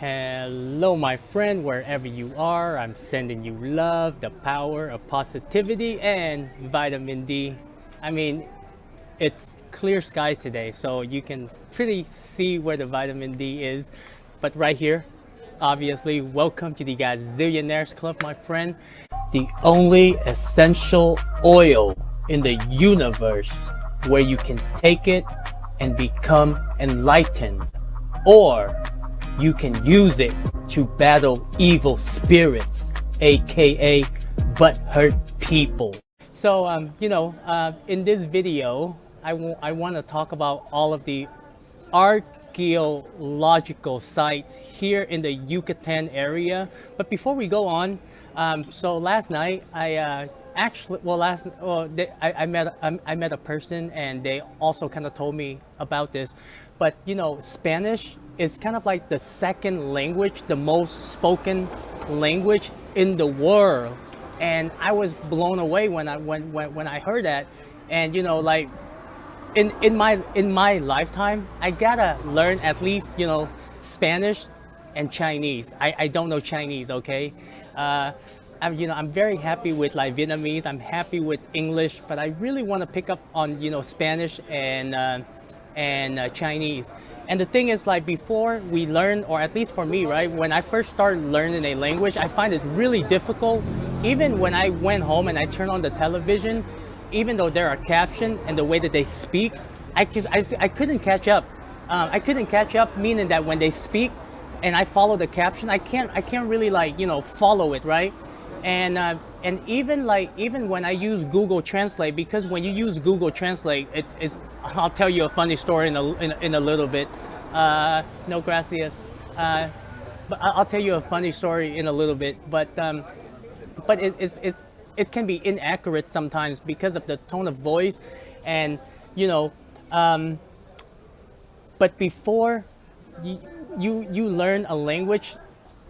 Hello, my friend, wherever you are. I'm sending you love, the power of positivity, and vitamin D. I mean, it's clear skies today, so you can pretty see where the vitamin D is. But right here, obviously, welcome to the Gazillionaires Club, my friend. The only essential oil in the universe where you can take it and become enlightened, or you can use it to battle evil spirits, aka butthurt people. So, in this video, I want to talk about all of the archaeological sites here in the Yucatan area. But before we go on, so last night I I met a person and they also kind of told me about this. But Spanish is kind of like the second language, the most spoken language in the world, and I was blown away when I heard that. And like in my lifetime, I gotta learn at least Spanish and Chinese. I don't know Chinese, okay. I'm very happy with like Vietnamese. I'm happy with English, but I really want to pick up on Spanish and Chinese. And the thing is, like, before we learn, or at least for me, right, when I first started learning a language, I find it really difficult. Even when I went home and I turned on the television, even though there are captions and the way that they speak, I couldn't catch up. I couldn't catch up, meaning that when they speak and I follow the caption, I can't really like follow it, right? And even when I use Google Translate, because when you use Google Translate, I'll tell you a funny story in a little bit. No gracias. But I'll tell you a funny story in a little bit. But it can be inaccurate sometimes because of the tone of voice, and but before you learn a language,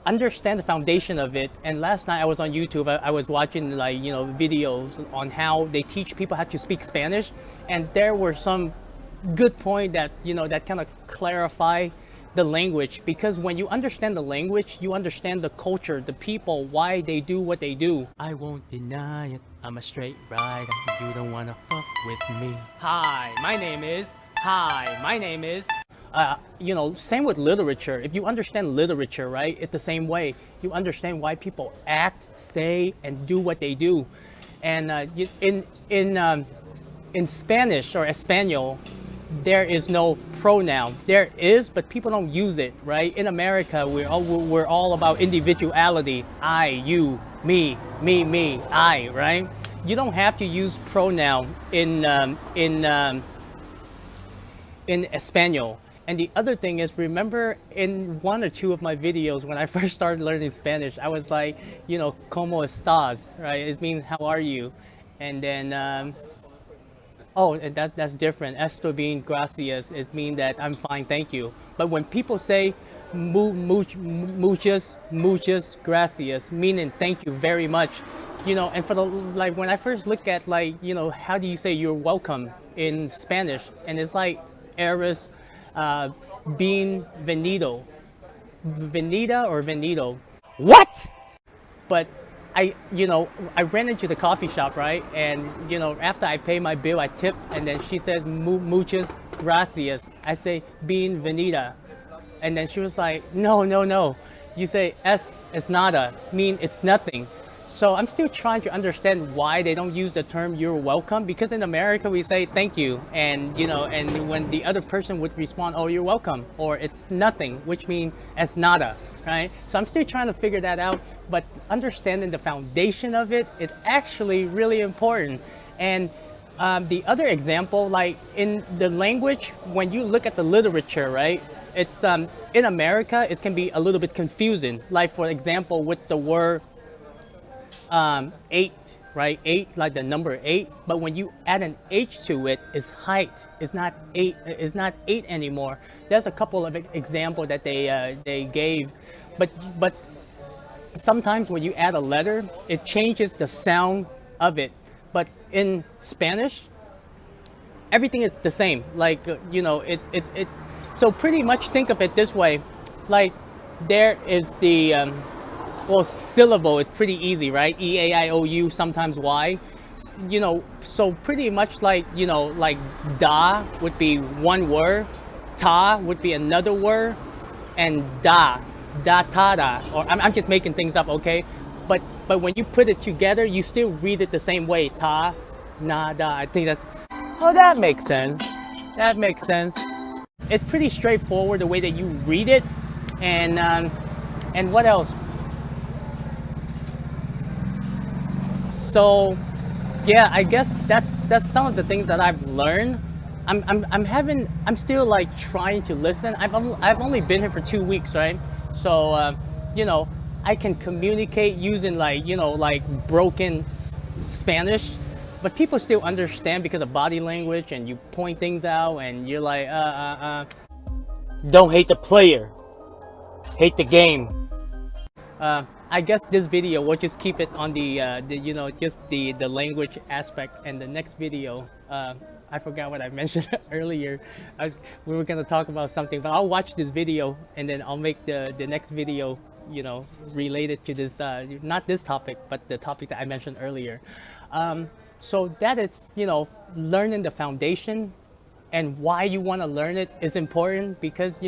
understand the foundation of it. And last night I was on YouTube. I was watching like videos on how they teach people how to speak Spanish, and there were some good point that that kind of clarify the language, because when you understand the language, you understand the culture, the people, why they do what they do. I won't deny it, I'm a straight rider. You don't wanna fuck with me. Hi, my name is same with literature. If you understand literature, right, it's the same way. You understand why people act, say, and do what they do. And in Spanish or Espanol, there is no pronoun. There is, but people don't use it, right? In America, we're all about individuality. I, you, me, I, right? You don't have to use pronoun in Espanol. And the other thing is, remember in one or two of my videos when I first started learning Spanish, I was like, ¿cómo estás? Right? It means how are you? And then, and that's different. Esto bien, gracias. It means that I'm fine, thank you. But when people say muchas gracias, meaning thank you very much, and for the like when I first look at like how do you say you're welcome in Spanish, and it's like eres bien venido, venida or venido. What? But I ran into the coffee shop, right? And after I pay my bill, I tip, and then she says muchas gracias. I say bien venida, and then she was like, no, you say es nada, mean it's nothing. So I'm still trying to understand why they don't use the term "you're welcome," because in America we say thank you, and and when the other person would respond, "Oh, you're welcome," or "it's nothing," which means es nada, right? So I'm still trying to figure that out, but understanding the foundation of it is actually really important. And the other example, like in the language, when you look at the literature, right? It's in America, it can be a little bit confusing. Like for example, with the word 8, right? 8, like the number 8, but when you add an H to it, it's height. It's not 8. It's not 8 anymore. There's a couple of examples that they gave, but sometimes when you add a letter, it changes the sound of it. But in Spanish, everything is the same. Like it. So pretty much think of it this way, like there is the well, syllable. It's pretty easy, right? E-A-I-O-U, sometimes Y. So pretty much like, like da would be one word, ta would be another word, and ta da, or I'm just making things up, okay? But when you put it together, you still read it the same way, ta, na, da. I think that's, well, that makes sense. That makes sense. It's pretty straightforward the way that you read it, and what else? So yeah, I guess that's some of the things that I've learned. I'm still like trying to listen. I've only been here for 2 weeks, right? So I can communicate using like broken Spanish, but people still understand because of body language, and you point things out, and you're like don't hate the player, hate the game. I guess this video, we'll just keep it on the just the language aspect, and the next video, I forgot what I mentioned earlier. We were gonna talk about something, but I'll watch this video and then I'll make the next video, related to this, not this topic, but the topic that I mentioned earlier. So that is, learning the foundation and why you want to learn it is important, because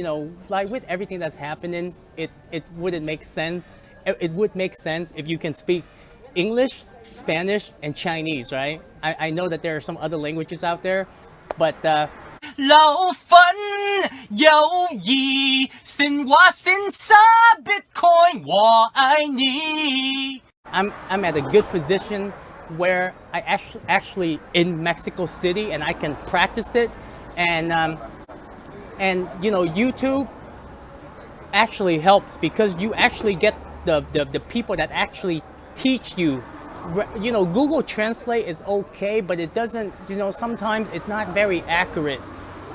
like with everything that's happening, it wouldn't make sense. It would make sense if you can speak English, Spanish, and Chinese, right? I know that there are some other languages out there, but 老粉友谊，神话神杀 Bitcoin，我爱你。 I'm at a good position where I actually in Mexico City, and I can practice it, and YouTube actually helps, because you actually get the people that actually teach you. Google Translate is okay, but it doesn't, sometimes it's not very accurate,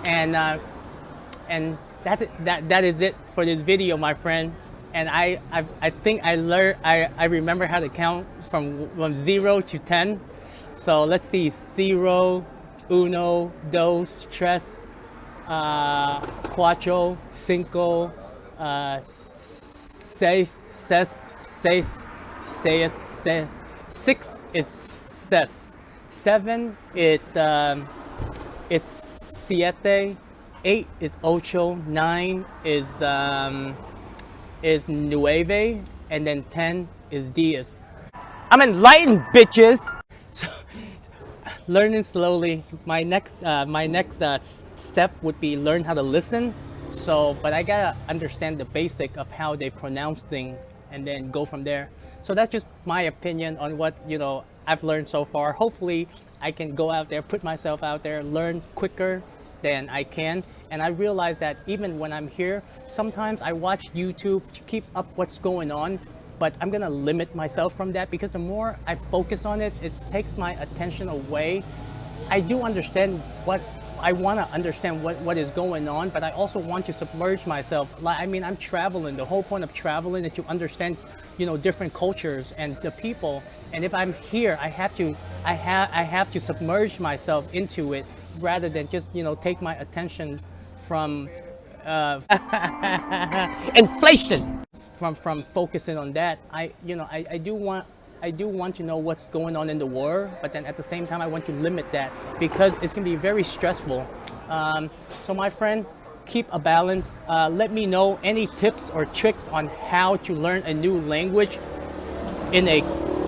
and that is it for this video, my friend. And I think I learned, I remember how to count from 0 to 10. So let's see: 0, 1, 2, 3, 4, 5, 6, 6 is ses, 7 is siete, 8 is ocho, 9 is nueve, and then 10 is diez. I'm enlightened, bitches. So, learning slowly. My next step would be learn how to listen. So, but I gotta understand the basic of how they pronounce things, and then go from there. So that's just my opinion on what I've learned so far. Hopefully, I can go out there, put myself out there, learn quicker than I can. And I realize that even when I'm here, sometimes I watch YouTube to keep up what's going on, but I'm gonna limit myself from that, because the more I focus on it, it takes my attention away. I do understand I want to understand what is going on, but I also want to submerge myself. I'm traveling. The whole point of traveling is to understand, different cultures and the people. And if I'm here, I have to submerge myself into it, rather than just take my attention from inflation, from focusing on that. I do want to know what's going on in the world, but then at the same time I want to limit that, because it's gonna be very stressful. So my friend, keep a balance. Let me know any tips or tricks on how to learn a new language in a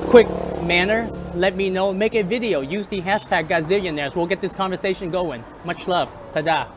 quick manner. Let me know. Make a video. Use the hashtag Gazillionaires. We'll get this conversation going. Much love. Tada.